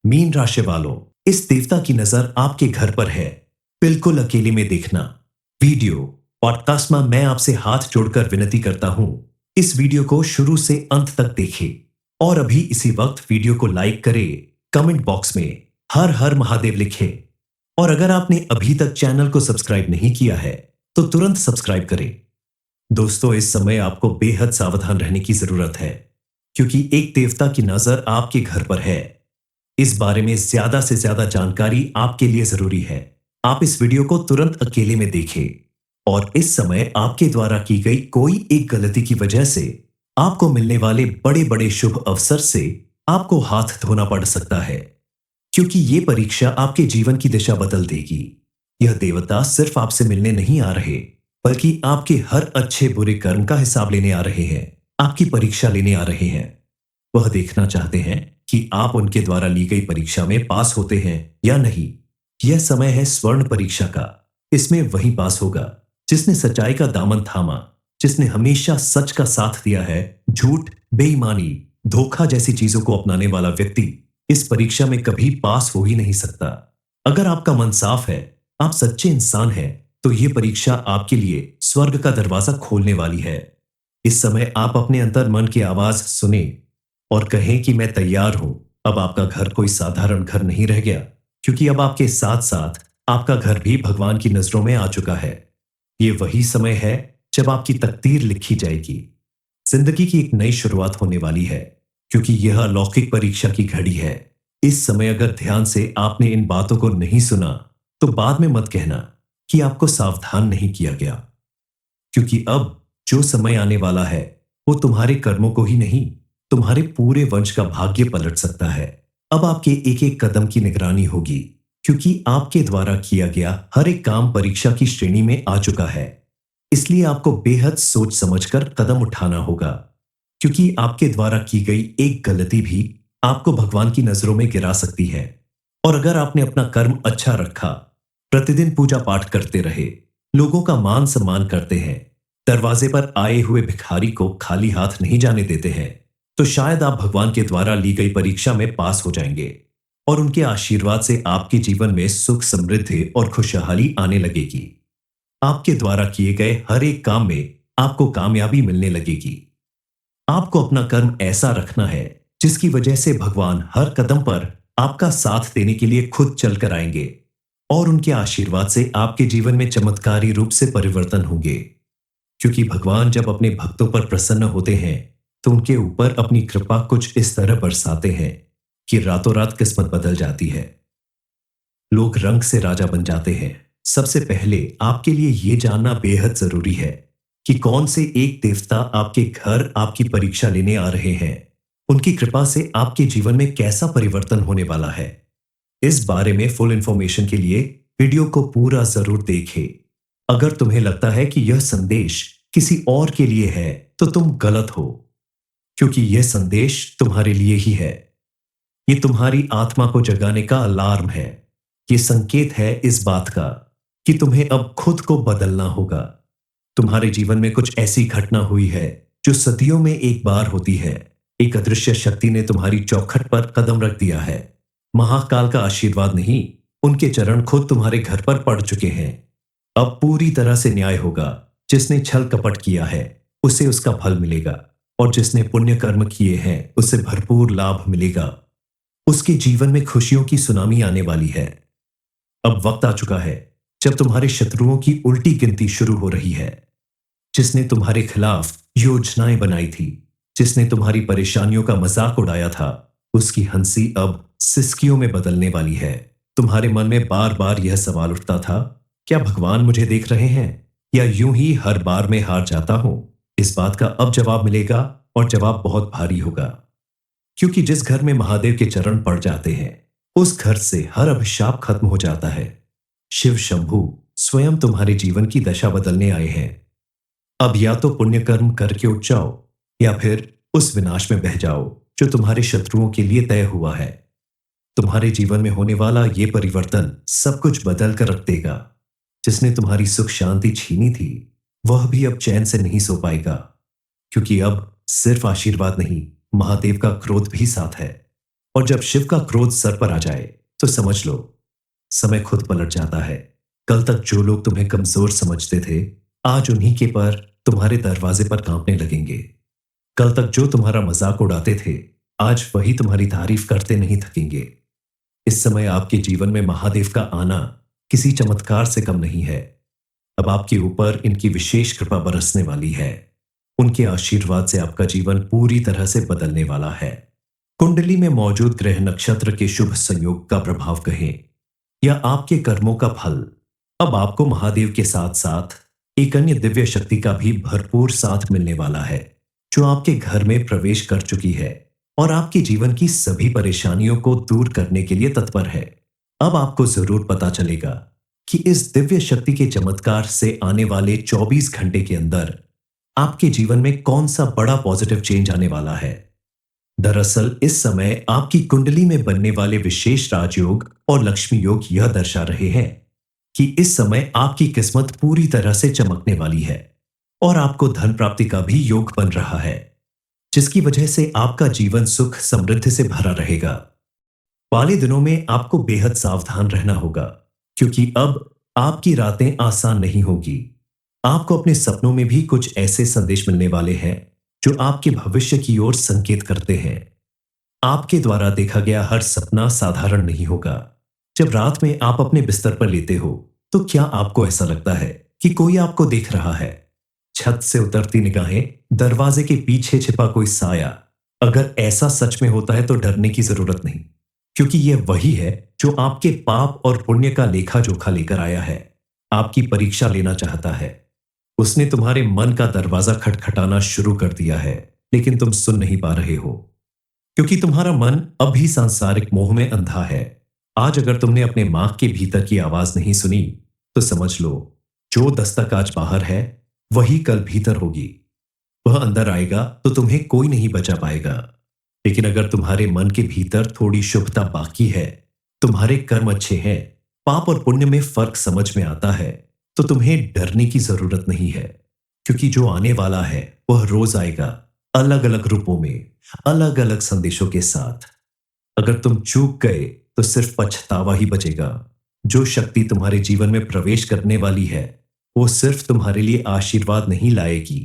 Mean राशि वालों, इस देवता की नजर आपके घर पर है। बिल्कुल अकेले में देखना। वीडियो पॉडकास्ट में मैं आपसे हाथ जोड़कर विनती करता हूं, इस वीडियो को शुरू से अंत तक देखें और अभी इसी वक्त वीडियो को लाइक करें, कमेंट बॉक्स में हर हर महादेव लिखें और अगर आपने अभी तक चैनल को सब्सक्राइब नहीं किया है तो तुरंत सब्सक्राइब करें। दोस्तों, इस समय आपको बेहद सावधान रहने की जरूरत है क्योंकि एक देवता की नजर आपके घर पर है। इस बारे में ज्यादा से ज्यादा जानकारी आपके लिए जरूरी है। आप इस वीडियो को तुरंत अकेले में देखें और इस समय आपके द्वारा की गई कोई एक गलती की वजह से आपको मिलने वाले बड़े बड़े शुभ अवसर से आपको हाथ धोना पड़ सकता है, क्योंकि ये परीक्षा आपके जीवन की दिशा बदल देगी। यह देवता सिर्फ आपसे मिलने नहीं आ रहे, बल्कि आपके हर अच्छे बुरे कर्म का हिसाब लेने आ रहे हैं, आपकी परीक्षा लेने आ रहे हैं। वह देखना चाहते हैं कि आप उनके द्वारा ली गई परीक्षा में पास होते हैं या नहीं। यह समय है स्वर्ण परीक्षा का। इसमें वही पास होगा जिसने सच्चाई का दामन थामा, जिसने हमेशा सच का साथ दिया है। झूठ, बेईमानी, धोखा जैसी चीजों को अपनाने वाला व्यक्ति इस परीक्षा में कभी पास हो ही नहीं सकता। अगर आपका मन साफ है, आप सच्चे इंसान हैं, तो ये परीक्षा आपके लिए स्वर्ग का दरवाजा खोलने वाली है। इस समय आप अपने अंतर मन की आवाज सुने और कहें कि मैं तैयार हूं। अब आपका घर कोई साधारण घर नहीं रह गया, क्योंकि अब आपके साथ साथ आपका घर भी भगवान की नजरों में आ चुका है। ये वही समय है जब आपकी तकदीर लिखी जाएगी। जिंदगी की एक नई शुरुआत होने वाली है, क्योंकि यह अलौकिक परीक्षा की घड़ी है। इस समय अगर ध्यान से आपने इन बातों को नहीं सुना तो बाद में मत कहना कि आपको सावधान नहीं किया गया, क्योंकि अब जो समय आने वाला है वो तुम्हारे कर्मों को ही नहीं, तुम्हारे पूरे वंश का भाग्य पलट सकता है। अब आपके एक एक कदम की निगरानी होगी, क्योंकि आपके द्वारा किया गया हर एक काम परीक्षा की श्रेणी में आ चुका है। इसलिए आपको बेहद सोच समझकर कदम उठाना होगा, क्योंकि आपके द्वारा की गई एक गलती भी आपको भगवान की नजरों में गिरा सकती है। और अगर आपने अपना कर्म अच्छा रखा, प्रतिदिन पूजा पाठ करते रहे, लोगों का मान सम्मान करते हैं, दरवाजे पर आए हुए भिखारी को खाली हाथ नहीं जाने देते हैं, तो शायद आप भगवान के द्वारा ली गई परीक्षा में पास हो जाएंगे और उनके आशीर्वाद से आपके जीवन में सुख, समृद्धि और खुशहाली आने लगेगी। आपके द्वारा किए गए हर एक काम में आपको कामयाबी मिलने लगेगी। आपको अपना कर्म ऐसा रखना है जिसकी वजह से भगवान हर कदम पर आपका साथ देने के लिए खुद चल कर आएंगे और उनके आशीर्वाद से आपके जीवन में चमत्कारी रूप से परिवर्तन होंगे। क्योंकि भगवान जब अपने भक्तों पर प्रसन्न होते हैं तो उनके ऊपर अपनी कृपा कुछ इस तरह बरसाते हैं कि रातों रात किस्मत बदल जाती है। लोग रंग से राजा बन जाते हैं। सबसे पहले आपके लिए यह जानना बेहद जरूरी है कि कौन से एक देवता आपके घर आपकी परीक्षा लेने आ रहे हैं। उनकी कृपा से आपके जीवन में कैसा परिवर्तन होने वाला है। इस बारे में फुल इंफॉर्मेशन के लिए वीडियो को पूरा जरूर देखें। अगर तुम्हें लगता है कि यह संदेश किसी और के लिए है तो तुम गलत हो, क्योंकि यह संदेश तुम्हारे लिए ही है। ये तुम्हारी आत्मा को जगाने का अलार्म है। ये संकेत है इस बात का कि तुम्हें अब खुद को बदलना होगा। तुम्हारे जीवन में कुछ ऐसी घटना हुई है जो सदियों में एक बार होती है। एक अदृश्य शक्ति ने तुम्हारी चौखट पर कदम रख दिया है। महाकाल का आशीर्वाद नहीं, उनके चरण खुद तुम्हारे घर पर पड़ चुके हैं। अब पूरी तरह से न्याय होगा। जिसने छल कपट किया है उसे उसका फल मिलेगा, और जिसने पुण्य कर्म किए हैं उसे भरपूर लाभ मिलेगा। उसके जीवन में खुशियों की सुनामी आने वाली है। अब वक्त आ चुका है जब तुम्हारे शत्रुओं की उल्टी गिनती शुरू हो रही है। जिसने तुम्हारे खिलाफ योजनाएं बनाई थी, जिसने तुम्हारी परेशानियों का मजाक उड़ाया था, उसकी हंसी अब सिसकियों में बदलने वाली है। तुम्हारे मन में बार बार यह सवाल उठता था, क्या भगवान मुझे देख रहे हैं या यूं ही हर बार मैं हार जाता हूं। इस बात का अब जवाब मिलेगा, और जवाब बहुत भारी होगा, क्योंकि जिस घर में महादेव के चरण पड़ जाते हैं उस घर से हर अभिशाप खत्म हो जाता है। शिव शंभू स्वयं तुम्हारे जीवन की दशा बदलने आए हैं। अब या तो पुण्य कर्म करके उठ जाओ या फिर उस विनाश में बह जाओ जो तुम्हारे शत्रुओं के लिए तय हुआ है। तुम्हारे जीवन में होने वाला यह परिवर्तन सब कुछ बदल कर रख देगा। जिसने तुम्हारी सुख शांति छीनी थी वह भी अब चैन से नहीं सो पाएगा, क्योंकि अब सिर्फ आशीर्वाद नहीं, महादेव का क्रोध भी साथ है। और जब शिव का क्रोध सर पर आ जाए तो समझ लो समय खुद पलट जाता है। कल तक जो लोग तुम्हें कमजोर समझते थे, आज उन्हीं के पर तुम्हारे दरवाजे पर कांपने लगेंगे। कल तक जो तुम्हारा मजाक उड़ाते थे, आज वही तुम्हारी तारीफ करते नहीं थकेंगे। इस समय आपके जीवन में महादेव का आना किसी चमत्कार से कम नहीं है। अब आपके ऊपर इनकी विशेष कृपा बरसने वाली है। उनके आशीर्वाद से आपका जीवन पूरी तरह से बदलने वाला है। कुंडली में मौजूद ग्रह नक्षत्र के शुभ संयोग का प्रभाव कहें या आपके कर्मों का फल, अब आपको महादेव के साथ साथ एक अन्य दिव्य शक्ति का भी भरपूर साथ मिलने वाला है, जो आपके घर में प्रवेश कर चुकी है और आपके जीवन की सभी परेशानियों को दूर करने के लिए तत्पर है। अब आपको जरूर पता चलेगा कि इस दिव्य शक्ति के चमत्कार से आने वाले 24 घंटे के अंदर आपके जीवन में कौन सा बड़ा पॉजिटिव चेंज आने वाला है। दरअसल इस समय आपकी कुंडली में बनने वाले विशेष राजयोग और लक्ष्मी योग यह दर्शा रहे हैं कि इस समय आपकी किस्मत पूरी तरह से चमकने वाली है और आपको धन प्राप्ति का भी योग बन रहा है, जिसकी वजह से आपका जीवन सुख समृद्धि से भरा रहेगा। वाले दिनों में आपको बेहद सावधान रहना होगा, क्योंकि अब आपकी रातें आसान नहीं होगी। आपको अपने सपनों में भी कुछ ऐसे संदेश मिलने वाले हैं जो आपके भविष्य की ओर संकेत करते हैं। आपके द्वारा देखा गया हर सपना साधारण नहीं होगा। जब रात में आप अपने बिस्तर पर लेटे हो, तो क्या आपको ऐसा लगता है कि कोई आपको देख रहा है? छत से उतरती निगाहें, दरवाजे के पीछे छिपा कोई साया। अगर ऐसा सच में होता है तो डरने की जरूरत नहीं, क्योंकि यह वही है जो आपके पाप और पुण्य का लेखा जोखा लेकर आया है। आपकी परीक्षा लेना चाहता है। उसने तुम्हारे मन का दरवाजा खटखटाना शुरू कर दिया है, लेकिन तुम सुन नहीं पा रहे हो, क्योंकि तुम्हारा मन अभी सांसारिक मोह में अंधा है। आज अगर तुमने अपने मां के भीतर की आवाज नहीं सुनी, तो समझ लो जो दस्तक आज बाहर है वही कल भीतर होगी। वह अंदर आएगा तो तुम्हें कोई नहीं बचा पाएगा। लेकिन अगर तुम्हारे मन के भीतर थोड़ी शुभता बाकी है, तुम्हारे कर्म अच्छे हैं, पाप और पुण्य में फर्क समझ में आता है, तो तुम्हें डरने की जरूरत नहीं है, क्योंकि जो आने वाला है वह रोज आएगा, अलग अलग रूपों में, अलग अलग संदेशों के साथ। अगर तुम चूक गए तो सिर्फ पछतावा ही बचेगा। जो शक्ति तुम्हारे जीवन में प्रवेश करने वाली है, वो सिर्फ तुम्हारे लिए आशीर्वाद नहीं लाएगी,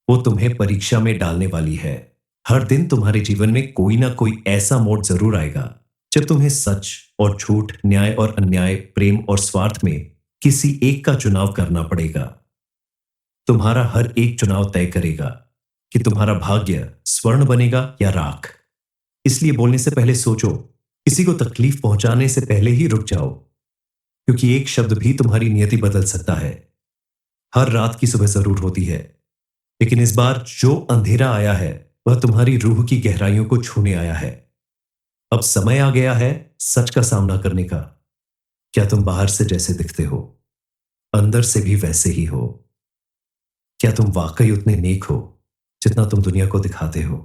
वो तुम्हें परीक्षा में डालने वाली है। हर दिन तुम्हारे जीवन में कोई ना कोई ऐसा मोड़ जरूर आएगा जब तुम्हें सच और झूठ, न्याय और अन्याय, प्रेम और स्वार्थ में किसी एक का चुनाव करना पड़ेगा। तुम्हारा हर एक चुनाव तय करेगा कि तुम्हारा भाग्य स्वर्ण बनेगा या राख। इसलिए बोलने से पहले सोचो, किसी को तकलीफ पहुंचाने से पहले ही रुक जाओ, क्योंकि एक शब्द भी तुम्हारी नियति बदल सकता है। हर रात की सुबह जरूर होती है, लेकिन इस बार जो अंधेरा आया है वह तुम्हारी रूह की गहराइयों को छूने आया है। अब समय आ गया है सच का सामना करने का। क्या तुम बाहर से जैसे दिखते हो, अंदर से भी वैसे ही हो? क्या तुम वाकई उतने नेक हो जितना तुम दुनिया को दिखाते हो,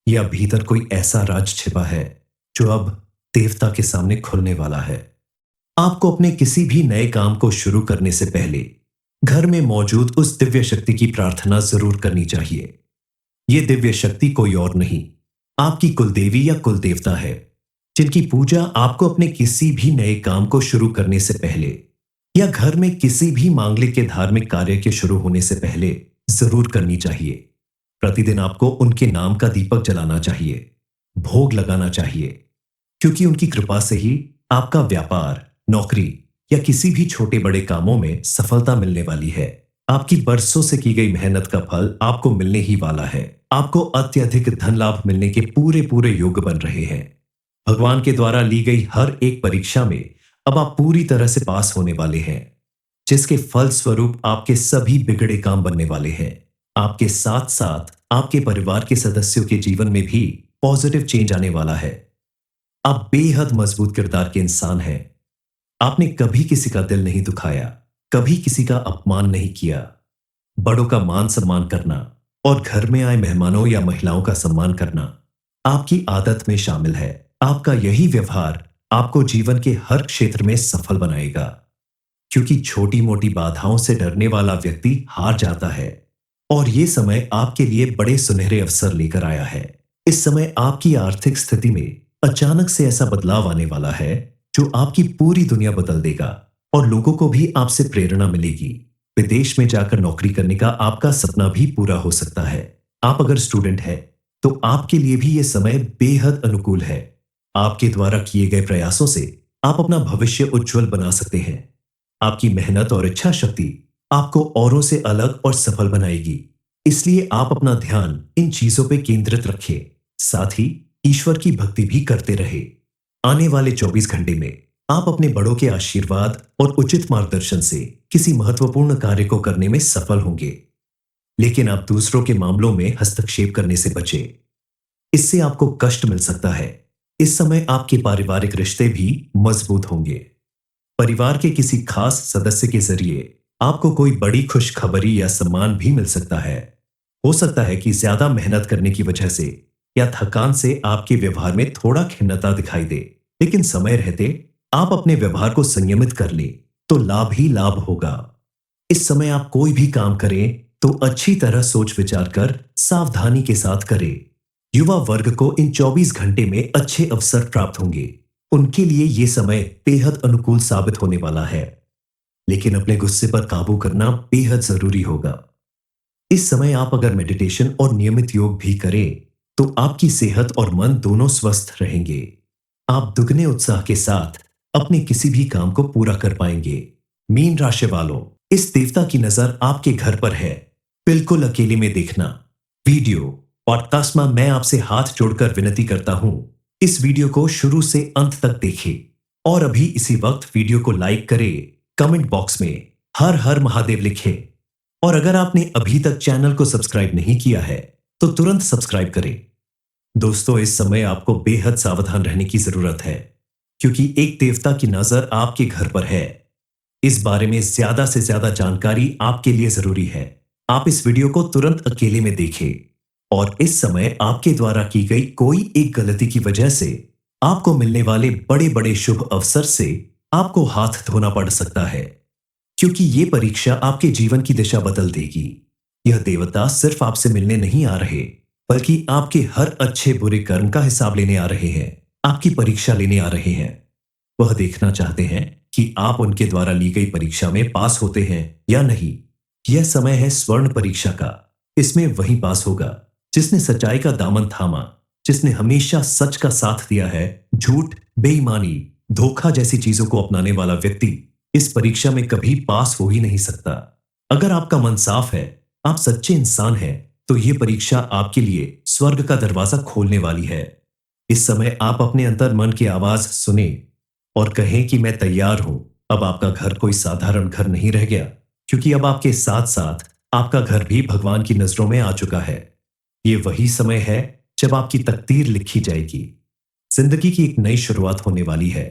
या भीतर कोई ऐसा राज छिपा है जो अब देवता के सामने खुलने वाला है? आपको अपने किसी भी नए काम को शुरू करने से पहले घर में मौजूद उस दिव्य शक्ति की प्रार्थना जरूर करनी चाहिए। यह दिव्य शक्ति कोई और नहीं, आपकी कुलदेवी या कुलदेवता है, जिनकी पूजा आपको अपने किसी भी नए काम को शुरू करने से पहले या घर में किसी भी मांगलिक के धार्मिक कार्य के शुरू होने से पहले जरूर करनी चाहिए। प्रतिदिन आपको उनके नाम का दीपक जलाना चाहिए, भोग लगाना चाहिए, क्योंकि उनकी कृपा से ही आपका व्यापार, नौकरी या किसी भी छोटे बड़े कामों में सफलता मिलने वाली है। आपकी बरसों से की गई मेहनत का फल आपको मिलने ही वाला है। आपको अत्यधिक धन लाभ मिलने के पूरे पूरे योग बन रहे हैं। भगवान के द्वारा ली गई हर एक परीक्षा में अब आप पूरी तरह से पास होने वाले हैं, जिसके फल स्वरूप आपके सभी बिगड़े काम बनने वाले हैं। आपके साथ साथ आपके परिवार के सदस्यों के जीवन में भी पॉजिटिव चेंज आने वाला है। आप बेहद मजबूत किरदार के इंसान हैं। आपने कभी किसी का दिल नहीं दुखाया, कभी किसी का अपमान नहीं किया। बड़ों का मान सम्मान करना और घर में आए मेहमानों या महिलाओं का सम्मान करना आपकी आदत में शामिल है। आपका यही व्यवहार आपको जीवन के हर क्षेत्र में सफल बनाएगा, क्योंकि छोटी मोटी बाधाओं से डरने वाला व्यक्ति हार जाता है और यह समय आपके लिए बड़े सुनहरे अवसर लेकर आया है। इस समय आपकी आर्थिक स्थिति में अचानक से ऐसा बदलाव आने वाला है जो आपकी पूरी दुनिया बदल देगा और लोगों को भी आपसे प्रेरणा मिलेगी। विदेश में जाकर नौकरी करने का आपका सपना भी पूरा हो सकता है। आप अगर स्टूडेंट हैं, तो आपके लिए भी यह समय बेहद अनुकूल है। आपके द्वारा किए गए प्रयासों से आप अपना भविष्य उज्जवल बना सकते हैं। आपकी मेहनत और इच्छा शक्ति आपको औरों से अलग और सफल बनाएगी। इसलिए आप अपना ध्यान इन चीजों पे केंद्रित रखें। साथ ही ईश्वर की भक्ति भी करते रहे। आने वाले 24 घंटे में आप अपने बड़ों के आशीर्वाद और उचित मार्गदर्शन से किसी महत्वपूर्ण कार्य को करने में सफल होंगे। लेकिन आप दूसरों के मामलों में हस्तक्षेप करने से बचें। इससे आपको कष्ट मिल सकता है। इस समय आपके पारिवारिक रिश्ते भी मजबूत होंगे। परिवार के किसी खास सदस्य के जरिए आपको कोई बड़ी खुशखबरी या सम्मान भी मिल सकता है। हो सकता है कि ज्यादा मेहनत करने की वजह से या थकान से आपके व्यवहार में थोड़ा खिन्नता दिखाई दे, लेकिन समय रहते आप अपने व्यवहार को संयमित कर ले तो लाभ ही लाभ होगा। इस समय आप कोई भी काम करें तो अच्छी तरह सोच विचार कर सावधानी के साथ करें। युवा वर्ग को इन 24 घंटे में अच्छे अवसर प्राप्त होंगे। उनके लिए यह समय बेहद अनुकूल साबित होने वाला है, लेकिन अपने गुस्से पर काबू करना बेहद जरूरी होगा। इस समय आप अगर मेडिटेशन और नियमित योग भी करें तो आपकी सेहत और मन दोनों स्वस्थ रहेंगे। आप दुगने उत्साह के साथ अपने किसी भी काम को पूरा कर पाएंगे। मीन राशि वालों, इस देवता की नजर आपके घर पर है। बिल्कुल अकेले में देखना। वीडियो पॉडकास्ट में मैं आपसे हाथ जोड़कर विनती करता हूं, इस वीडियो को शुरू से अंत तक देखें और अभी इसी वक्त वीडियो को लाइक करें। कमेंट बॉक्स में हर हर महादेव लिखें और अगर आपने अभी तक चैनल को सब्सक्राइब नहीं किया है तो तुरंत सब्सक्राइब करें। दोस्तों, इस समय आपको बेहद सावधान रहने की जरूरत है, क्योंकि एक देवता की नजर आपके घर पर है। इस बारे में ज्यादा से ज्यादा जानकारी आपके लिए जरूरी है। आप इस वीडियो को तुरंत अकेले में देखें और इस समय आपके द्वारा की गई कोई एक गलती की वजह से आपको मिलने वाले बड़े बड़े शुभ अवसर से आपको हाथ धोना पड़ सकता है, क्योंकि ये परीक्षा आपके जीवन की दिशा बदल देगी। यह देवता सिर्फ आपसे मिलने नहीं आ रहे, बल्कि आपके हर अच्छे बुरे कर्म का हिसाब लेने आ रहे हैं। आपकी परीक्षा लेने आ रहे हैं। वह देखना चाहते हैं कि आप उनके द्वारा ली गई परीक्षा में पास होते हैं या नहीं। यह समय है स्वर्ण परीक्षा का। इसमें वही पास होगा जिसने सच्चाई का दामन थामा, जिसने हमेशा सच का साथ दिया है। झूठ, बेईमानी, धोखा जैसी चीजों को अपनाने वाला व्यक्ति इस परीक्षा में कभी पास हो ही नहीं सकता। अगर आपका मन साफ है, आप सच्चे इंसान हैं, तो यह परीक्षा आपके लिए स्वर्ग का दरवाजा खोलने वाली है। इस समय आप अपने अंतर मन की आवाज सुने और कहें कि मैं तैयार हूं। अब आपका घर कोई साधारण घर नहीं रह गया, क्योंकि अब आपके साथ साथ आपका घर भी भगवान की नजरों में आ चुका है। ये वही समय है जब आपकी तकदीर लिखी जाएगी। जिंदगी की एक नई शुरुआत होने वाली है,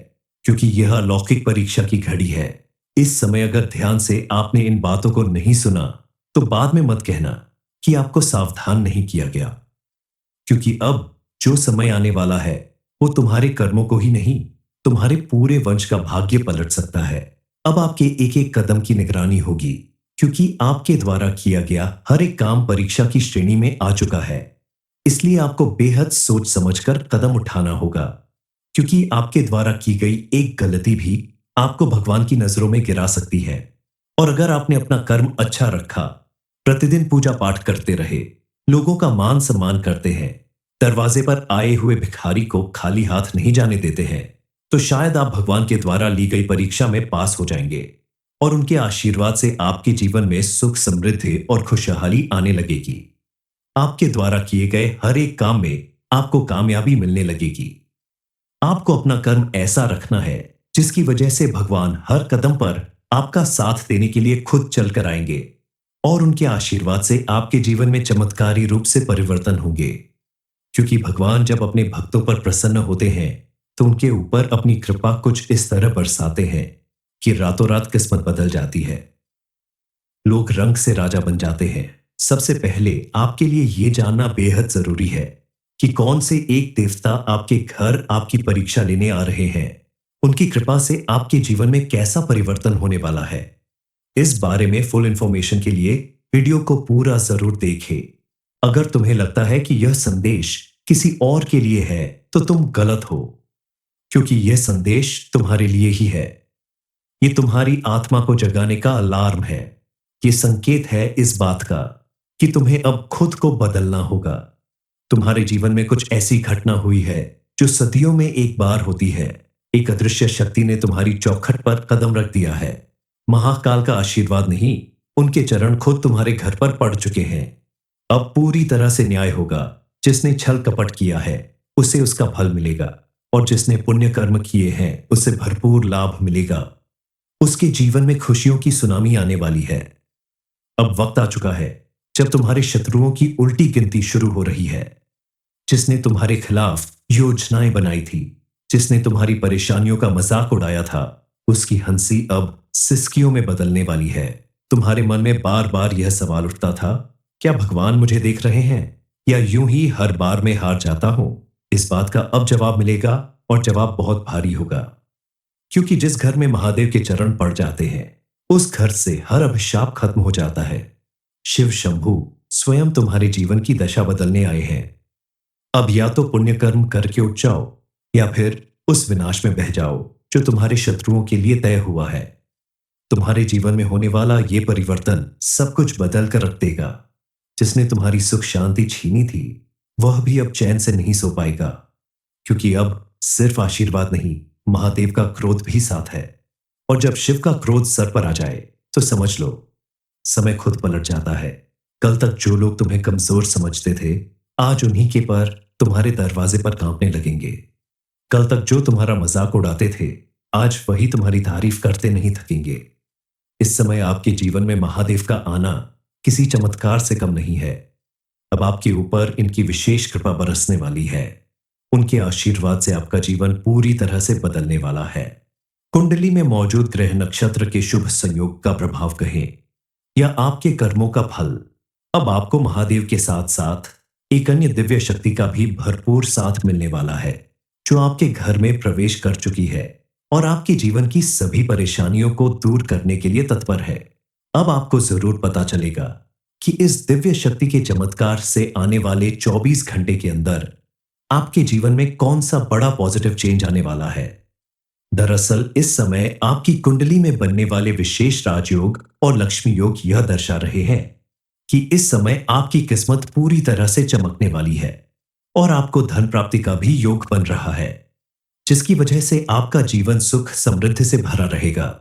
क्योंकि यह अलौकिक परीक्षा की घड़ी है। इस समय अगर ध्यान से आपने इन बातों को नहीं सुना तो बाद में मत कहना कि आपको सावधान नहीं किया गया, क्योंकि अब जो समय आने वाला है वो तुम्हारे कर्मों को ही नहीं, तुम्हारे पूरे वंश का भाग्य पलट सकता है। अब आपके एक एक कदम की निगरानी होगी, क्योंकि आपके द्वारा किया गया हर एक काम परीक्षा की श्रेणी में आ चुका है। इसलिए आपको बेहद सोच समझकर कदम उठाना होगा, क्योंकि आपके द्वारा की गई एक गलती भी आपको भगवान की नजरों में गिरा सकती है। और अगर आपने अपना कर्म अच्छा रखा, प्रतिदिन पूजा पाठ करते रहे, लोगों का मान सम्मान करते हैं, दरवाजे पर आए हुए भिखारी को खाली हाथ नहीं जाने देते हैं, तो शायद आप भगवान के द्वारा ली गई परीक्षा में पास हो जाएंगे और उनके आशीर्वाद से आपके जीवन में सुख, समृद्धि और खुशहाली आने लगेगी। आपके द्वारा किए गए हर एक काम में आपको कामयाबी मिलने लगेगी। आपको अपना कर्म ऐसा रखना है जिसकी वजह से भगवान हर कदम पर आपका साथ देने के लिए खुद चल कर आएंगे और उनके आशीर्वाद से आपके जीवन में चमत्कारी रूप से परिवर्तन होंगे। क्योंकि भगवान जब अपने भक्तों पर प्रसन्न होते हैं तो उनके ऊपर अपनी कृपा कुछ इस तरह बरसाते हैं कि रातों रात किस्मत बदल जाती है। लोग रंग से राजा बन जाते हैं। सबसे पहले आपके लिए यह जानना बेहद जरूरी है कि कौन से एक देवता आपके घर आपकी परीक्षा लेने आ रहे हैं। उनकी कृपा से आपके जीवन में कैसा परिवर्तन होने वाला है। इस बारे में फुल इंफॉर्मेशन के लिए वीडियो को पूरा जरूर देखें। अगर तुम्हें लगता है कि यह संदेश किसी और के लिए है तो तुम गलत हो, क्योंकि यह संदेश तुम्हारे लिए ही है। ये तुम्हारी आत्मा को जगाने का अलार्म है। ये संकेत है इस बात का कि तुम्हें अब खुद को बदलना होगा। तुम्हारे जीवन में कुछ ऐसी घटना हुई है जो सदियों में एक बार होती है। एक अदृश्य शक्ति ने तुम्हारी चौखट पर कदम रख दिया है। महाकाल का आशीर्वाद नहीं, उनके चरण खुद तुम्हारे घर पर पड़ चुके हैं। अब पूरी तरह से न्याय होगा। जिसने छल कपट किया है उसे उसका फल मिलेगा, और जिसने पुण्य कर्म किए हैं उसे भरपूर लाभ मिलेगा। उसके जीवन में खुशियों की सुनामी आने वाली है। अब वक्त आ चुका है जब तुम्हारे शत्रुओं की उल्टी गिनती शुरू हो रही है। जिसने तुम्हारे खिलाफ योजनाएं बनाई थी, जिसने तुम्हारी परेशानियों का मजाक उड़ाया था, उसकी हंसी अब सिसकियों में बदलने वाली है। तुम्हारे मन में बार बार यह सवाल उठता था, क्या भगवान मुझे देख रहे हैं, या यूं ही हर बार मैं हार जाता हूं? इस बात का अब जवाब मिलेगा, और जवाब बहुत भारी होगा। क्योंकि जिस घर में महादेव के चरण पड़ जाते हैं उस घर से हर अभिशाप खत्म हो जाता है। शिव शंभू स्वयं तुम्हारे जीवन की दशा बदलने आए हैं। अब या तो पुण्य कर्म करके उठ जाओ, या फिर उस विनाश में बह जाओ जो तुम्हारे शत्रुओं के लिए तय हुआ है। तुम्हारे जीवन में होने वाला यह परिवर्तन सब कुछ बदल कर रख देगा। जिसने तुम्हारी सुख शांति छीनी थी वह भी अब चैन से नहीं सो पाएगा, क्योंकि अब सिर्फ आशीर्वाद नहीं, महादेव का क्रोध भी साथ है। और जब शिव का क्रोध सर पर आ जाए तो समझ लो, समय खुद पलट जाता है। कल तक जो लोग तुम्हें कमजोर समझते थे, आज उन्हीं के पर तुम्हारे दरवाजे पर कांपने लगेंगे। कल तक जो तुम्हारा मजाक उड़ाते थे, आज वही तुम्हारी तारीफ करते नहीं थकेंगे। इस समय आपके जीवन में महादेव का आना किसी चमत्कार से कम नहीं है। अब आपके ऊपर इनकी विशेष कृपा बरसने वाली है। उनके आशीर्वाद से आपका जीवन पूरी तरह से बदलने वाला है। कुंडली में मौजूद ग्रह नक्षत्र के शुभ संयोग का प्रभाव कहें, या आपके कर्मों का फल, अब आपको महादेव के साथ साथ एक अन्य दिव्य शक्ति का भी भरपूर साथ मिलने वाला है, जो आपके घर में प्रवेश कर चुकी है और आपके जीवन की सभी परेशानियों को दूर करने के लिए तत्पर है। अब आपको जरूर पता चलेगा कि इस दिव्य शक्ति के चमत्कार से आने वाले 24 घंटे के अंदर आपके जीवन में कौन सा बड़ा पॉजिटिव चेंज आने वाला है। दरअसल इस समय आपकी कुंडली में बनने वाले विशेष राजयोग और लक्ष्मी योग यह दर्शा रहे हैं कि इस समय आपकी किस्मत पूरी तरह से चमकने वाली है, और आपको धन प्राप्ति का भी योग बन रहा है, जिसकी वजह से आपका जीवन सुख समृद्धि से भरा रहेगा।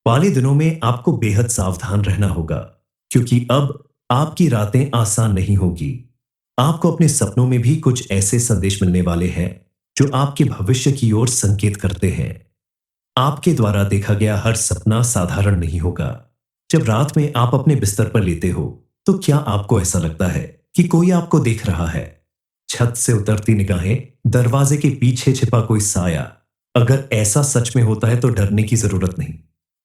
वाले दिनों में आपको बेहद सावधान रहना होगा, क्योंकि अब आपकी रातें आसान नहीं होगी। आपको अपने सपनों में भी कुछ ऐसे संदेश मिलने वाले हैं जो आपके भविष्य की ओर संकेत करते हैं। आपके द्वारा देखा गया हर सपना साधारण नहीं होगा। जब रात में आप अपने बिस्तर पर लेते हो तो क्या आपको ऐसा लगता है कि कोई आपको देख रहा है? छत से उतरती निगाहें, दरवाजे के पीछे छिपा कोई साया। अगर ऐसा सच में होता है तो डरने की जरूरत नहीं,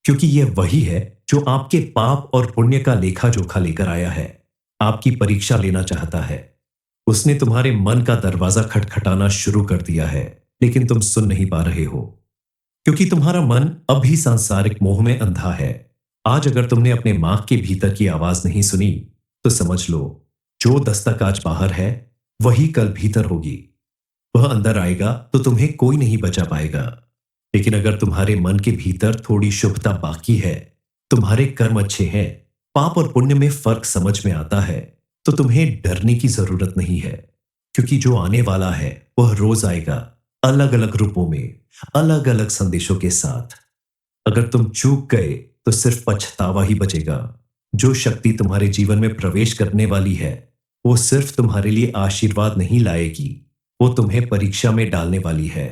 क्योंकि यह वही है जो आपके पाप और पुण्य का लेखा जोखा लेकर आया है। आपकी परीक्षा लेना चाहता है। उसने तुम्हारे मन का दरवाजा खटखटाना शुरू कर दिया है, लेकिन तुम सुन नहीं पा रहे हो, क्योंकि तुम्हारा मन अभी सांसारिक मोह में अंधा है। आज अगर तुमने अपने मां के भीतर की आवाज नहीं सुनी तो समझ लो, जो दस्तक आज बाहर है वही कल भीतर होगी। वह अंदर आएगा तो तुम्हें कोई नहीं बचा पाएगा। लेकिन अगर तुम्हारे मन के भीतर थोड़ी शुभता बाकी है, तुम्हारे कर्म अच्छे हैं, पाप और पुण्य में फर्क समझ में आता है, तो तुम्हें डरने की जरूरत नहीं है, क्योंकि जो आने वाला है वह रोज आएगा, अलग अलग रूपों में, अलग अलग संदेशों के साथ। अगर तुम चूक गए तो सिर्फ पछतावा ही बचेगा। जो शक्ति तुम्हारे जीवन में प्रवेश करने वाली है वो सिर्फ तुम्हारे लिए आशीर्वाद नहीं लाएगी, वो तुम्हें परीक्षा में डालने वाली है।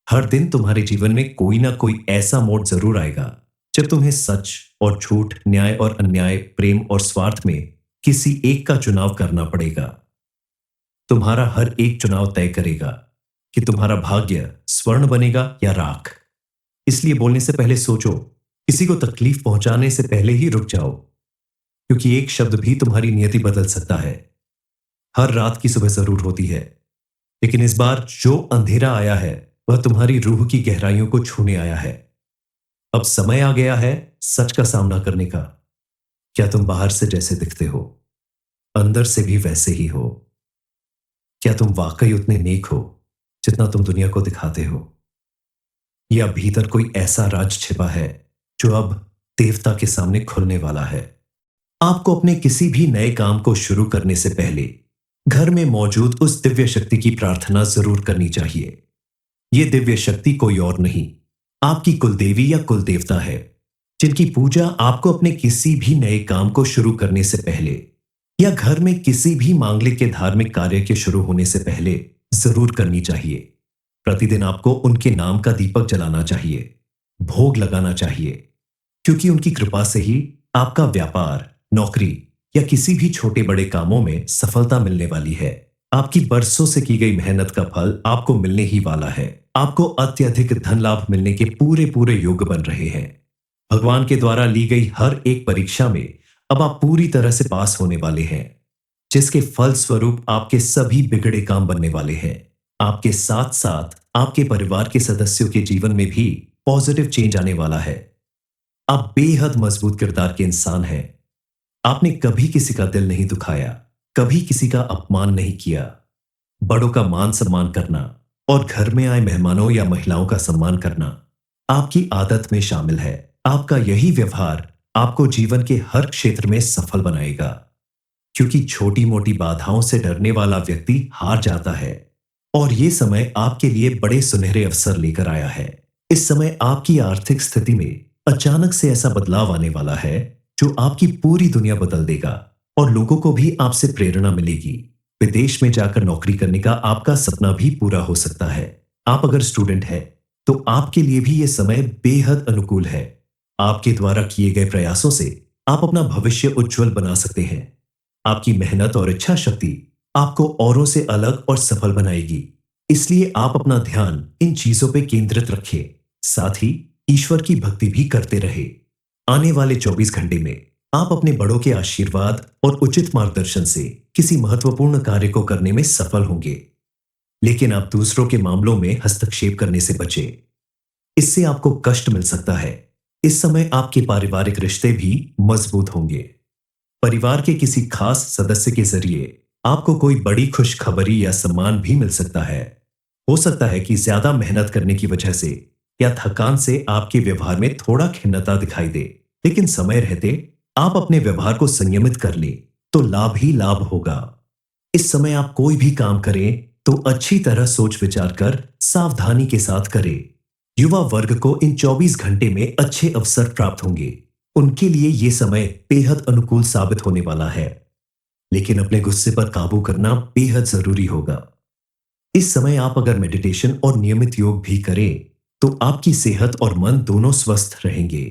हर दिन तुम्हारे जीवन में कोई ना कोई ऐसा मोड़ जरूर आएगा जब तुम्हें सच और झूठ, न्याय और अन्याय, प्रेम और स्वार्थ में किसी एक का चुनाव करना पड़ेगा। तुम्हारा हर एक चुनाव तय करेगा कि तुम्हारा भाग्य स्वर्ण बनेगा या राख। इसलिए बोलने से पहले सोचो, किसी को तकलीफ पहुंचाने से पहले ही रुक जाओ, क्योंकि एक शब्द भी तुम्हारी नियति बदल सकता है। हर रात की सुबह जरूर होती है, लेकिन इस बार जो अंधेरा आया है वह तुम्हारी रूह की गहराइयों को छूने आया है। अब समय आ गया है सच का सामना करने का। क्या तुम बाहर से जैसे दिखते हो, अंदर से भी वैसे ही हो? क्या तुम वाकई उतने नेक हो जितना तुम दुनिया को दिखाते हो, या भीतर कोई ऐसा राज छिपा है जो अब देवता के सामने खुलने वाला है? आपको अपने किसी भी नए काम को शुरू करने से पहले घर में मौजूद उस दिव्य शक्ति की प्रार्थना जरूर करनी चाहिए। यह दिव्य शक्ति कोई और नहीं, आपकी कुलदेवी या कुलदेवता है, जिनकी पूजा आपको अपने किसी भी नए काम को शुरू करने से पहले या घर में किसी भी मांगलिक के धार्मिक कार्य के शुरू होने से पहले जरूर करनी चाहिए। प्रतिदिन आपको उनके नाम का दीपक जलाना चाहिए, भोग लगाना चाहिए, क्योंकि उनकी कृपा से ही आपका व्यापार, नौकरी या किसी भी छोटे बड़े कामों में सफलता मिलने वाली है। आपकी बरसों से की गई मेहनत का फल आपको मिलने ही वाला है। आपको अत्यधिक धन लाभ मिलने के पूरे पूरे योग बन रहे हैं। भगवान के द्वारा ली गई हर एक परीक्षा में अब आप पूरी तरह से पास होने वाले हैं, जिसके फल स्वरूप आपके सभी बिगड़े काम बनने वाले हैं। आपके साथ साथ आपके परिवार के सदस्यों के जीवन में भी पॉजिटिव चेंज आने वाला है। आप बेहद मजबूत किरदार के इंसान हैं। आपने कभी किसी का दिल नहीं दुखाया, कभी किसी का अपमान नहीं किया। बड़ों का मान सम्मान करना और घर में आए मेहमानों या महिलाओं का सम्मान करना आपकी आदत में शामिल है। आपका यही व्यवहार आपको जीवन के हर क्षेत्र में सफल बनाएगा, क्योंकि छोटी मोटी बाधाओं से डरने वाला व्यक्ति हार जाता है और यह समय आपके लिए बड़े सुनहरे अवसर लेकर आया है। इस समय आपकी आर्थिक स्थिति में अचानक से ऐसा बदलाव आने वाला है जो आपकी पूरी दुनिया बदल देगा और लोगों को भी आपसे प्रेरणा मिलेगी। विदेश में जाकर नौकरी करने का आपका सपना भी पूरा हो सकता है। आप अगर स्टूडेंट हैं तो आपके लिए भी यह समय बेहद अनुकूल है। आपके द्वारा किए गए प्रयासों से आप अपना भविष्य उज्जवल बना सकते हैं। आपकी मेहनत और इच्छा शक्ति आपको औरों से अलग और सफल बनाएगी। इसलिए आप अपना ध्यान इन चीजों पे केंद्रित रखें, साथ ही ईश्वर की भक्ति भी करते रहे। आने वाले 24 घंटे में आप अपने बड़ों के आशीर्वाद और उचित मार्गदर्शन से किसी महत्वपूर्ण कार्य को करने में सफल होंगे, लेकिन आप दूसरों के मामलों में हस्तक्षेप करने से बचें। इससे आपको कष्ट मिल सकता है। इस समय आपके पारिवारिक रिश्ते भी मजबूत होंगे। परिवार के किसी खास सदस्य के जरिए आपको कोई बड़ी खुशखबरी या सम्मान भी मिल सकता है। हो सकता है कि ज्यादा मेहनत करने की वजह से या थकान से आपके व्यवहार में थोड़ा खिन्नता दिखाई दे, लेकिन समय रहते आप अपने व्यवहार को संयमित कर ले तो लाभ ही लाभ होगा। इस समय आप कोई भी काम करें तो अच्छी तरह सोच विचार कर सावधानी के साथ करें। युवा वर्ग को इन 24 घंटे में अच्छे अवसर प्राप्त होंगे। उनके लिए यह समय बेहद अनुकूल साबित होने वाला है, लेकिन अपने गुस्से पर काबू करना बेहद जरूरी होगा। इस समय आप अगर मेडिटेशन और नियमित योग भी करें तो आपकी सेहत और मन दोनों स्वस्थ रहेंगे।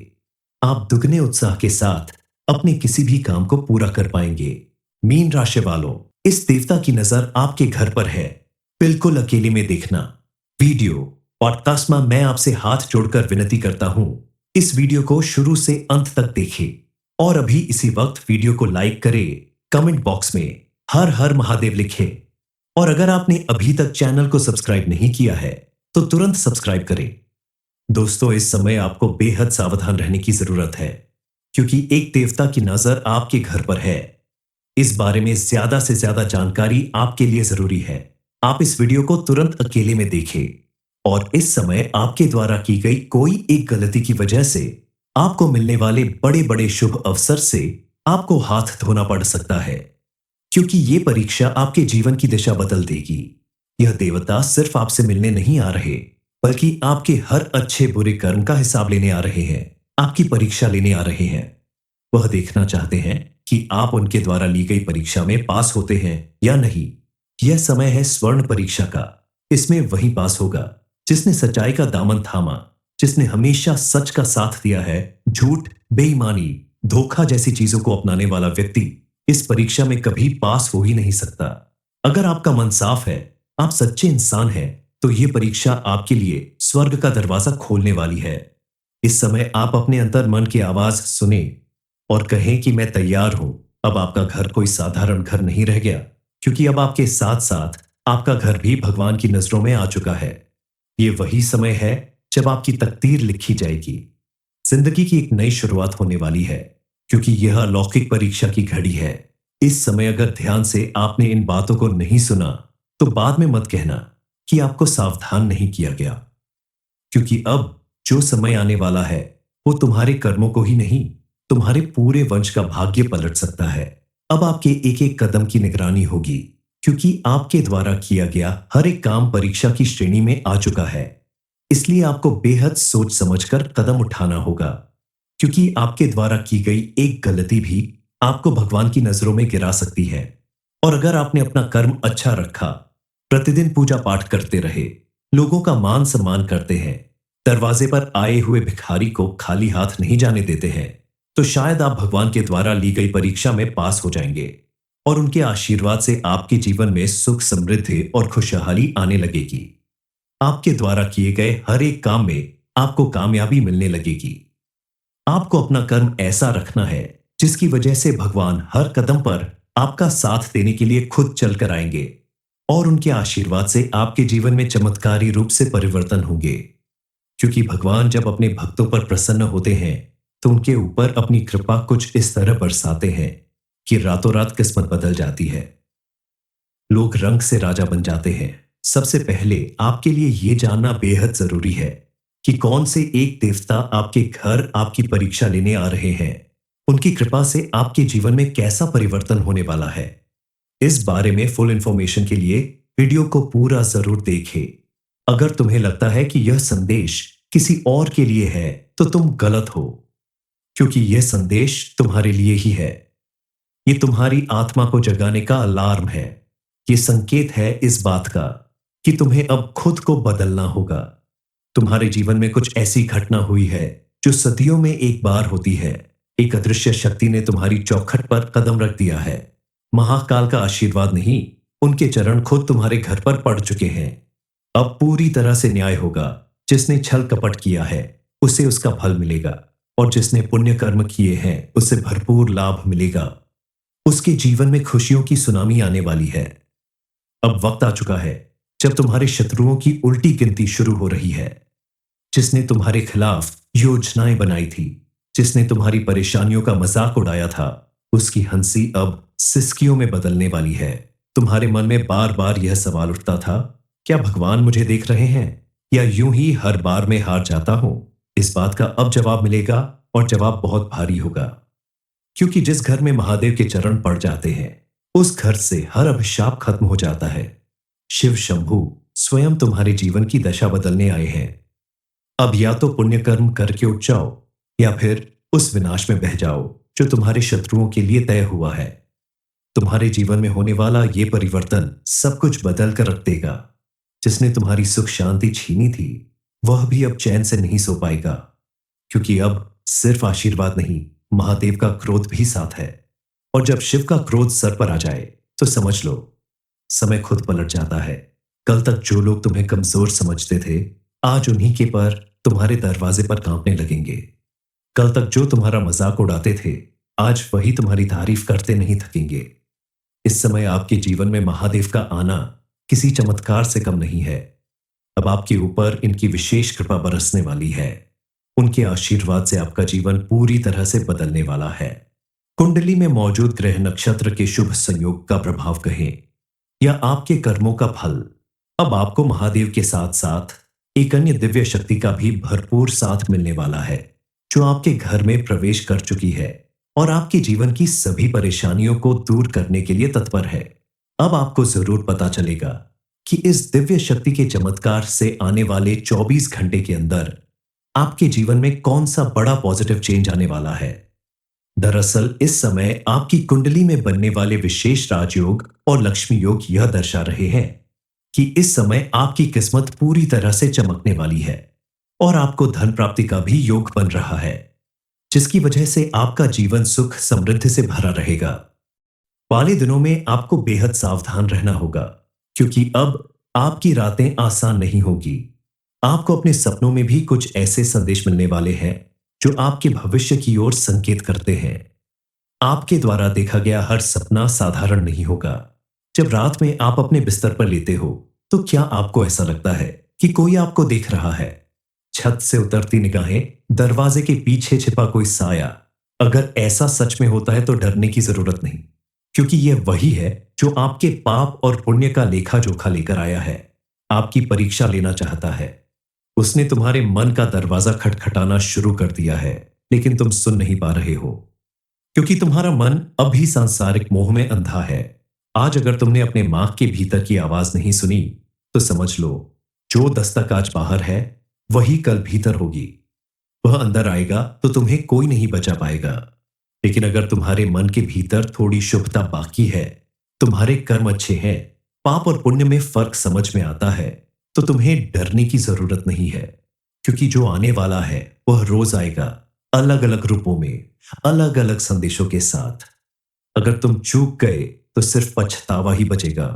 आप दुगने उत्साह के साथ अपने किसी भी काम को पूरा कर पाएंगे। मीन राशि वालों, इस देवता की नजर आपके घर पर है। बिल्कुल अकेले में देखना। वीडियो पॉडकास्ट में मैं आपसे हाथ जोड़कर विनती करता हूं, इस वीडियो को शुरू से अंत तक देखें और अभी इसी वक्त वीडियो को लाइक करें। कमेंट बॉक्स में हर हर महादेव लिखें और अगर आपने अभी तक चैनल को सब्सक्राइब नहीं किया है तो तुरंत सब्सक्राइब करें। दोस्तों, इस समय आपको बेहद सावधान रहने की जरूरत है, क्योंकि एक देवता की नजर आपके घर पर है। इस बारे में ज्यादा से ज्यादा जानकारी आपके लिए जरूरी है। आप इस वीडियो को तुरंत अकेले में देखें और इस समय आपके द्वारा की गई कोई एक गलती की वजह से आपको मिलने वाले बड़े बड़े शुभ अवसर से आपको हाथ धोना पड़ सकता है, क्योंकि ये परीक्षा आपके जीवन की दिशा बदल देगी। यह देवता सिर्फ आपसे मिलने नहीं आ रहे, बल्कि आपके हर अच्छे बुरे कर्म का हिसाब लेने आ रहे हैं, आपकी परीक्षा लेने आ रहे हैं। वह देखना चाहते हैं कि आप उनके द्वारा ली गई परीक्षा में पास होते हैं या नहीं। यह समय है स्वर्ण परीक्षा का। इसमें वही पास होगा जिसने सच्चाई का दामन थामा, जिसने हमेशा सच का साथ दिया है। झूठ, बेईमानी, धोखा जैसी चीजों को अपनाने वाला व्यक्ति इस परीक्षा में कभी पास हो ही नहीं सकता। अगर आपका मन साफ है, आप सच्चे इंसान हैं, तो यह परीक्षा आपके लिए स्वर्ग का दरवाजा खोलने वाली है। इस समय आप अपने अंतर मन की आवाज सुने और कहें कि मैं तैयार हूं। अब आपका घर कोई साधारण घर नहीं रह गया, क्योंकि अब आपके साथ साथ आपका घर भी भगवान की नजरों में आ चुका है। ये वही समय है जब आपकी तकदीर लिखी जाएगी। जिंदगी की एक नई शुरुआत होने वाली है, क्योंकि यह अलौकिक परीक्षा की घड़ी है। इस समय अगर ध्यान से आपने इन बातों को नहीं सुना तो बाद में मत कहना कि आपको सावधान नहीं किया गया, क्योंकि अब जो समय आने वाला है वो तुम्हारे कर्मों को ही नहीं, तुम्हारे पूरे वंश का भाग्य पलट सकता है। अब आपके एक एक कदम की निगरानी होगी, क्योंकि आपके द्वारा किया गया हर एक काम परीक्षा की श्रेणी में आ चुका है। इसलिए आपको बेहद सोच समझकर कदम उठाना होगा, क्योंकि आपके द्वारा की गई एक गलती भी आपको भगवान की नजरों में गिरा सकती है। और अगर आपने अपना कर्म अच्छा रखा, प्रतिदिन पूजा पाठ करते रहे, लोगों का मान सम्मान करते हैं, दरवाजे पर आए हुए भिखारी को खाली हाथ नहीं जाने देते हैं, तो शायद आप भगवान के द्वारा ली गई परीक्षा में पास हो जाएंगे और उनके आशीर्वाद से आपके जीवन में सुख, समृद्धि और खुशहाली आने लगेगी। आपके द्वारा किए गए हर एक काम में आपको कामयाबी मिलने लगेगी। आपको अपना कर्म ऐसा रखना है जिसकी वजह से भगवान हर कदम पर आपका साथ देने के लिए खुद चलकर आएंगे और उनके आशीर्वाद से आपके जीवन में चमत्कारी रूप से परिवर्तन होंगे। क्योंकि भगवान जब अपने भक्तों पर प्रसन्न होते हैं तो उनके ऊपर अपनी कृपा कुछ इस तरह बरसाते हैं कि रातों रात किस्मत बदल जाती है। लोग रंग से राजा बन जाते हैं। सबसे पहले आपके लिए यह जानना बेहद जरूरी है कि कौन से एक देवता आपके घर आपकी परीक्षा लेने आ रहे हैं। उनकी कृपा से आपके जीवन में कैसा परिवर्तन होने वाला है। इस बारे में फुल इंफॉर्मेशन के लिए वीडियो को पूरा जरूर देखें। अगर तुम्हें लगता है कि यह संदेश किसी और के लिए है तो तुम गलत हो, क्योंकि यह संदेश तुम्हारे लिए ही है। ये तुम्हारी आत्मा को जगाने का अलार्म है। ये संकेत है इस बात का कि तुम्हें अब खुद को बदलना होगा। तुम्हारे जीवन में कुछ ऐसी घटना हुई है जो सदियों में एक बार होती है। एक अदृश्य शक्ति ने तुम्हारी चौखट पर कदम रख दिया है। महाकाल का आशीर्वाद नहीं, उनके चरण खुद तुम्हारे घर पर पड़ चुके हैं। अब पूरी तरह से न्याय होगा। जिसने छल कपट किया है उसे उसका फल मिलेगा, और जिसने पुण्य कर्म किए हैं उसे भरपूर लाभ मिलेगा। उसके जीवन में खुशियों की सुनामी आने वाली है। अब वक्त आ चुका है जब तुम्हारे शत्रुओं की उल्टी गिनती शुरू हो रही है। जिसने तुम्हारे खिलाफ योजनाएं बनाई थी, जिसने तुम्हारी परेशानियों का मजाक उड़ाया था, उसकी हंसी अब सिसकियों में बदलने वाली है। तुम्हारे मन में बार बार यह सवाल उठता था, क्या भगवान मुझे देख रहे हैं, या यूं ही हर बार मैं हार जाता हूं। इस बात का अब जवाब मिलेगा, और जवाब बहुत भारी होगा। क्योंकि जिस घर में महादेव के चरण पड़ जाते हैं उस घर से हर अभिशाप खत्म हो जाता है। शिव शंभू स्वयं तुम्हारे जीवन की दशा बदलने आए हैं। अब या तो पुण्य कर्म करके उठ जाओ, या फिर उस विनाश में बह जाओ जो तुम्हारे शत्रुओं के लिए तय हुआ है। तुम्हारे जीवन में होने वाला यह परिवर्तन सब कुछ बदल कर रख देगा। जिसने तुम्हारी सुख शांति छीनी थी वह भी अब चैन से नहीं सो पाएगा, क्योंकि अब सिर्फ आशीर्वाद नहीं, महादेव का क्रोध भी साथ है। और जब शिव का क्रोध सर पर आ जाए तो समझ लो समय खुद पलट जाता है। कल तक जो लोग तुम्हें कमजोर समझते थे, आज उन्हीं के पर तुम्हारे दरवाजे पर कांपने लगेंगे। कल तक जो तुम्हारा मजाक उड़ाते थे, आज वही तुम्हारी तारीफ करते नहीं थकेंगे। इस समय आपके जीवन में महादेव का आना किसी चमत्कार से कम नहीं है। अब आपके ऊपर इनकी विशेष कृपा बरसने वाली है। उनके आशीर्वाद से आपका जीवन पूरी तरह से बदलने वाला है। कुंडली में मौजूद ग्रह नक्षत्र के शुभ संयोग का प्रभाव कहें या आपके कर्मों का फल, अब आपको महादेव के साथ साथ एक अन्य दिव्य शक्ति का भी भरपूर साथ मिलने वाला है, जो आपके घर में प्रवेश कर चुकी है और आपके जीवन की सभी परेशानियों को दूर करने के लिए तत्पर है। अब आपको जरूर पता चलेगा कि इस दिव्य शक्ति के चमत्कार से आने वाले 24 घंटे के अंदर आपके जीवन में कौन सा बड़ा पॉजिटिव चेंज आने वाला है। दरअसल इस समय आपकी कुंडली में बनने वाले विशेष राजयोग और लक्ष्मी योग यह दर्शा रहे हैं कि इस समय आपकी किस्मत पूरी तरह से चमकने वाली है और आपको धन प्राप्ति का भी योग बन रहा है, जिसकी वजह से आपका जीवन सुख समृद्धि से भरा रहेगा। वाले दिनों में आपको बेहद सावधान रहना होगा, क्योंकि अब आपकी रातें आसान नहीं होगी। आपको अपने सपनों में भी कुछ ऐसे संदेश मिलने वाले हैं जो आपके भविष्य की ओर संकेत करते हैं। आपके द्वारा देखा गया हर सपना साधारण नहीं होगा। जब रात में आप अपने बिस्तर पर लेते हो तो क्या आपको ऐसा लगता है कि कोई आपको देख रहा है? छत से उतरती निगाहें, दरवाजे के पीछे छिपा कोई साया। अगर ऐसा सच में होता है तो डरने की जरूरत नहीं। क्योंकि यह वही है जो आपके पाप और पुण्य का लेखा जोखा लेकर आया है, आपकी परीक्षा लेना चाहता है। उसने तुम्हारे मन का दरवाजा खटखटाना शुरू कर दिया है, लेकिन तुम सुन नहीं पा रहे हो, क्योंकि तुम्हारा मन अभी सांसारिक मोह में अंधा है। आज अगर तुमने अपने मां के भीतर की आवाज नहीं सुनी, तो समझ लो, जो दस्तक आज बाहर है, वही कल भीतर होगी। वह अंदर आएगा तो तुम्हें कोई नहीं बचा पाएगा। लेकिन अगर तुम्हारे मन के भीतर थोड़ी शुभता बाकी है, तुम्हारे कर्म अच्छे हैं, पाप और पुण्य में फर्क समझ में आता है, तो तुम्हें डरने की जरूरत नहीं है। क्योंकि जो आने वाला है वह रोज आएगा, अलग अलग रूपों में, अलग अलग संदेशों के साथ। अगर तुम चूक गए तो सिर्फ पछतावा ही बचेगा।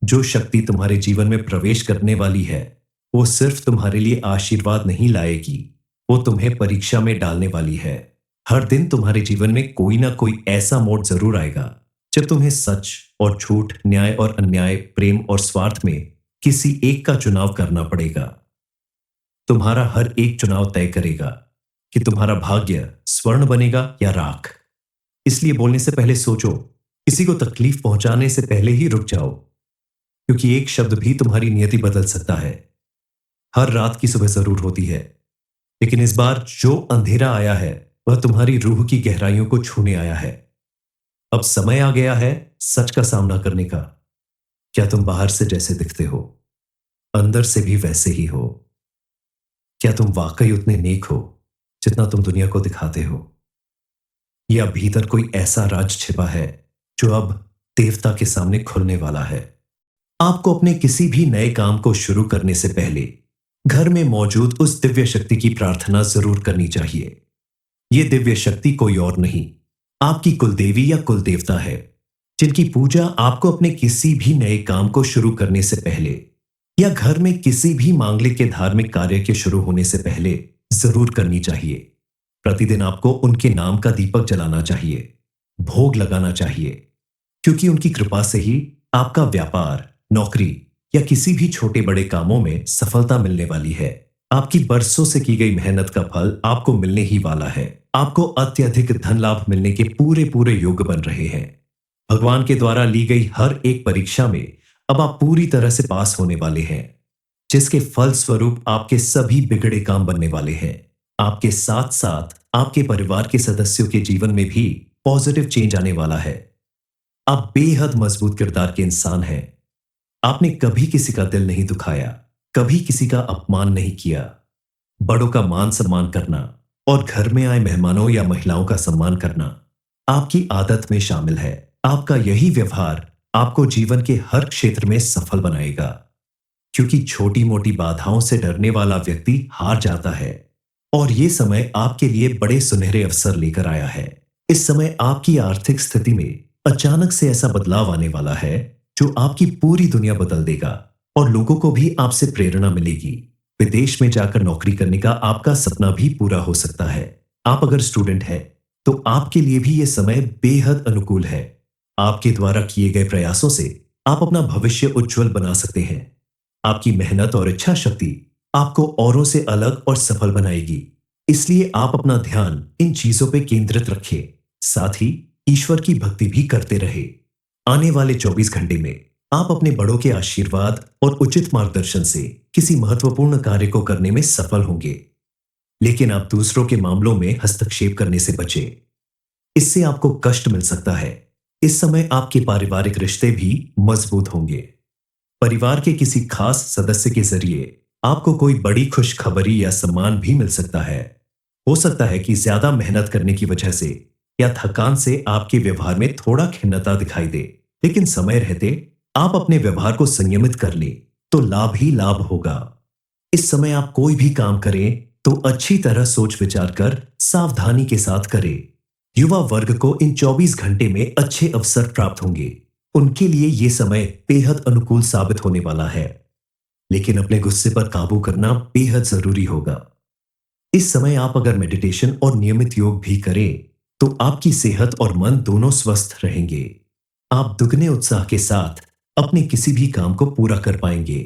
जो शक्ति तुम्हारे जीवन में प्रवेश करने वाली है, वो सिर्फ तुम्हारे लिए आशीर्वाद नहीं लाएगी, वो तुम्हें परीक्षा में डालने वाली है। हर दिन तुम्हारे जीवन में कोई ना कोई ऐसा मोड़ जरूर आएगा जब तुम्हें सच और झूठ, न्याय और अन्याय, प्रेम और स्वार्थ में किसी एक का चुनाव करना पड़ेगा। तुम्हारा हर एक चुनाव तय करेगा कि तुम्हारा भाग्य स्वर्ण बनेगा या राख। इसलिए बोलने से पहले सोचो, किसी को तकलीफ पहुंचाने से पहले ही रुक जाओ, क्योंकि एक शब्द भी तुम्हारी नियति बदल सकता है। हर रात की सुबह जरूर होती है, लेकिन इस बार जो अंधेरा आया है वह तुम्हारी रूह की गहराइयों को छूने आया है। अब समय आ गया है सच का सामना करने का। क्या तुम बाहर से जैसे दिखते हो, अंदर से भी वैसे ही हो? क्या तुम वाकई उतने नेक हो जितना तुम दुनिया को दिखाते हो, या भीतर कोई ऐसा राज छिपा है जो अब देवता के सामने खुलने वाला है? आपको अपने किसी भी नए काम को शुरू करने से पहले घर में मौजूद उस दिव्य शक्ति की प्रार्थना जरूर करनी चाहिए। यह दिव्य शक्ति कोई और नहीं, आपकी कुलदेवी या कुलदेवता है, जिनकी पूजा आपको अपने किसी भी नए काम को शुरू करने से पहले या घर में किसी भी मांगलिक के धार्मिक कार्य के शुरू होने से पहले जरूर करनी चाहिए। प्रतिदिन आपको उनके नाम का दीपक जलाना चाहिए, भोग लगाना चाहिए, क्योंकि उनकी कृपा से ही आपका व्यापार, नौकरी या किसी भी छोटे बड़े कामों में सफलता मिलने वाली है। आपकी बरसों से की गई मेहनत का फल आपको मिलने ही वाला है। आपको अत्यधिक धन लाभ मिलने के पूरे पूरे योग बन रहे हैं। भगवान के द्वारा ली गई हर एक परीक्षा में अब आप पूरी तरह से पास होने वाले हैं, जिसके फल स्वरूप आपके सभी बिगड़े काम बनने वाले हैं। आपके साथ साथ आपके परिवार के सदस्यों के जीवन में भी पॉजिटिव चेंज आने वाला है। आप बेहद मजबूत किरदार के इंसान हैं। आपने कभी किसी का दिल नहीं दुखाया, कभी किसी का अपमान नहीं किया। बड़ों का मान सम्मान करना और घर में आए मेहमानों या महिलाओं का सम्मान करना आपकी आदत में शामिल है। आपका यही व्यवहार आपको जीवन के हर क्षेत्र में सफल बनाएगा, क्योंकि छोटी मोटी बाधाओं से डरने वाला व्यक्ति हार जाता है। और यह समय आपके लिए बड़े सुनहरे अवसर लेकर आया है। इस समय आपकी आर्थिक स्थिति में अचानक से ऐसा बदलाव आने वाला है जो आपकी पूरी दुनिया बदल देगा और लोगों को भी आपसे प्रेरणा मिलेगी। विदेश में जाकर नौकरी करने का आपका सपना भी पूरा हो सकता है। आप अगर स्टूडेंट हैं तो आपके लिए भी यह समय बेहद अनुकूल है। आपके द्वारा किए गए प्रयासों से आप अपना भविष्य उज्जवल बना सकते हैं। आपकी मेहनत और इच्छा शक्ति आपको औरों से अलग और सफल बनाएगी। इसलिए आप अपना ध्यान इन चीजों पे केंद्रित रखें, साथ ही ईश्वर की भक्ति भी करते रहे। आने वाले 24 घंटे में आप अपने बड़ों के आशीर्वाद और उचित मार्गदर्शन से किसी महत्वपूर्ण कार्य को करने में सफल होंगे। लेकिन आप दूसरों के मामलों में हस्तक्षेप करने से बचें। इससे आपको कष्ट मिल सकता है। इस समय आपके पारिवारिक रिश्ते भी मजबूत होंगे। परिवार के किसी खास सदस्य के जरिए आपको कोई बड़ी खुशखबरी या सम्मान भी मिल सकता है। हो सकता है कि ज्यादा मेहनत करने की वजह से या थकान से आपके व्यवहार में थोड़ा खिन्नता दिखाई दे, लेकिन समय रहते आप अपने व्यवहार को संयमित कर ले तो लाभ ही लाभ होगा। इस समय आप कोई भी काम करें तो अच्छी तरह सोच विचार कर सावधानी के साथ करें। युवा वर्ग को इन 24 घंटे में अच्छे अवसर प्राप्त होंगे। उनके लिए यह समय बेहद अनुकूल साबित होने वाला है, लेकिन अपने गुस्से पर काबू करना बेहद जरूरी होगा। इस समय आप अगर मेडिटेशन और नियमित योग भी करें तो आपकी सेहत और मन दोनों स्वस्थ रहेंगे। आप दुगने उत्साह के साथ अपने किसी भी काम को पूरा कर पाएंगे।